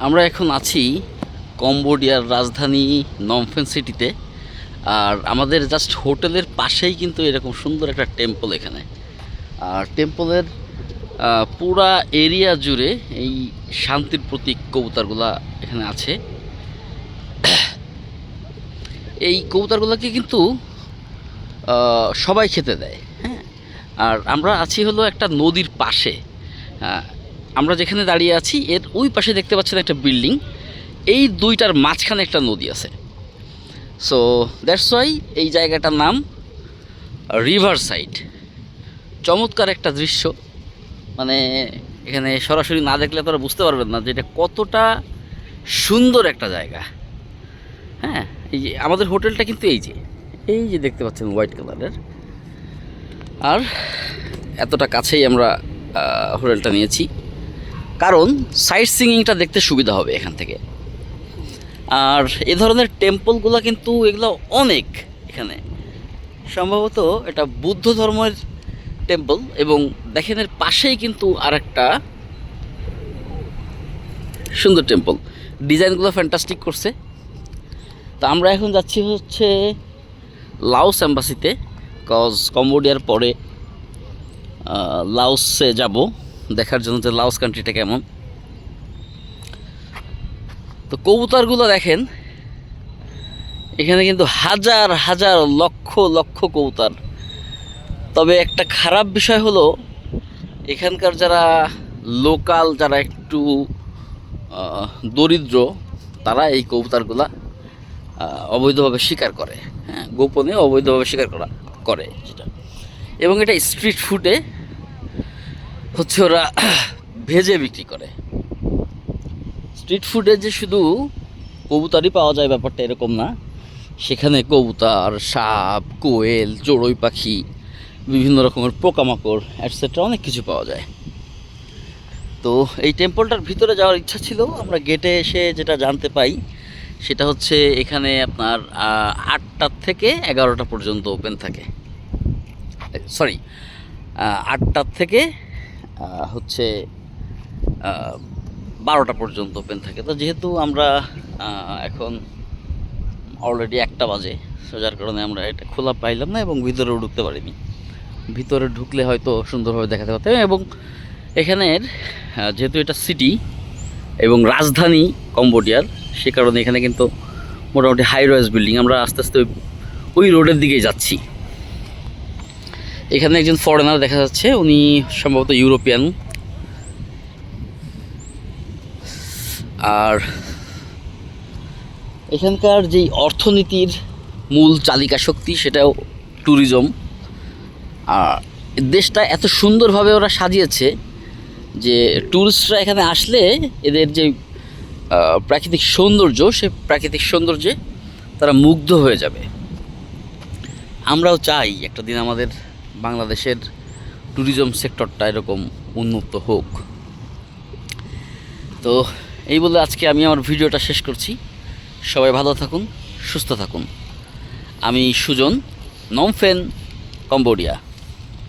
আমরা এখন আছি কম্বোডিয়ার রাজধানী নমফেন সিটিতে। আর আমাদের জাস্ট হোটেলের পাশেই কিন্তু এরকম সুন্দর একটা টেম্পল এখানে। আর টেম্পলের পুরা এরিয়া জুড়ে এই শান্তির প্রতীক কবুতরগুলা এখানে আছে। এই কবুতরগুলোকে কিন্তু সবাই খেতে দেয়, হ্যাঁ। আর আমরা আছি হলো একটা নদীর পাশে। আমরা যেখানে দাঁড়িয়ে আছি এর ওই পাশে দেখতে পাচ্ছেন একটা বিল্ডিং, এই দুইটার মাঝখানে একটা নদী আছে। সো দ্যাটস ওয়াই এই জায়গাটার নাম রিভার সাইড। চমৎকার একটা দৃশ্য, মানে এখানে সরাসরি না দেখলে আপনারা বুঝতে পারবেন না যে এটা কতটা সুন্দর একটা জায়গা। হ্যাঁ, এই যে আমাদের হোটেলটা কিন্তু এই যে দেখতে পাচ্ছেন হোয়াইট কালারের। আর এতটা কাছেই আমরা হোটেলটা নিয়েছি কারণ সাইট সিইংটা দেখতে সুবিধা হবে এখান থেকে। আর এ ধরনের টেম্পলগুলো কিন্তু এগুলো অনেক এখানে, সম্ভবত এটা বুদ্ধ ধর্মের টেম্পল। এবং দেখেন এর পাশেই কিন্তু আরেকটা সুন্দর টেম্পল, ডিজাইনগুলো ফ্যান্টাস্টিক করছে। তো আমরা এখন যাচ্ছি হচ্ছে লাওস এম্বাসিতে, কজ কম্বোডিয়ার পরে লাওসে যাব দেখার জন্য যে লাওস কান্ট্রিটা কেমন। তো কবুতরগুলো দেখেন, এখানে কিন্তু হাজার হাজার লক্ষ লক্ষ কবুতর। তবে একটা খারাপ বিষয় হলো এখানকার যারা লোকাল, যারা একটু দরিদ্র, তারা এই কবুতরগুলা অবৈধভাবে শিকার করে। হ্যাঁ, গোপনে অবৈধভাবে শিকার করে যেটা। এবং এটা স্ট্রিট ফুডে হচ্ছে ওরা ভেজে বিক্রি করে। স্ট্রিট ফুডে যে শুধু কবুতরই পাওয়া যায় ব্যাপারটা এরকম না, সেখানে কবুতর, সাপ, কোয়েল, চড়ুই পাখি, বিভিন্ন রকমের পোকামাকড় অ্যাটসেট্রা অনেক কিছু পাওয়া যায়। তো এই টেম্পলটার ভিতরে যাওয়ার ইচ্ছা ছিল। আমরা গেটে এসে যেটা জানতে পাই সেটা হচ্ছে এখানে আপনার 8টা থেকে 11টা পর্যন্ত ওপেন থাকে। সরি, 8টা থেকে হচ্ছে 12টা পর্যন্ত ওপেন থাকে। তো যেহেতু আমরা এখন অলরেডি 1টা বাজে, যার কারণে আমরা এটা খোলা পাইলাম না এবং ভিতরেও ঢুকতে পারিনি। ভিতরে ঢুকলে হয়তো সুন্দরভাবে দেখাতে পারতাম। এবং এখানের যেহেতু এটা সিটি এবং রাজধানী কম্বোডিয়ার, সে কারণে এখানে কিন্তু মোটামুটি হাই রাইজ বিল্ডিং। আমরা আস্তে আস্তে ওই রোডের দিকেই যাচ্ছি। এখানে একজন ফরেনার দেখা যাচ্ছে, উনি সম্ভবত ইউরোপিয়ান। আর এখানকার যেই অর্থনীতির মূল চালিকা শক্তি সেটাও ট্যুরিজম। আর দেশটা এত সুন্দরভাবে ওরা সাজিয়েছে যে ট্যুরিস্টরা এখানে আসলে এদের যে প্রাকৃতিক সৌন্দর্য, সে প্রাকৃতিক সৌন্দর্যে তারা মুগ্ধ হয়ে যাবে। আমরাও চাই একটা দিন আমাদের বাংলাদেশের ট্যুরিজম সেক্টরটা এরকম উন্নত হোক। তো এই বলে আজকে আমি আমার ভিডিওটা শেষ করছি। সবাই ভালো থাকুন, সুস্থ থাকুন। আমি সুজন, নমফেন, কম্বোডিয়া।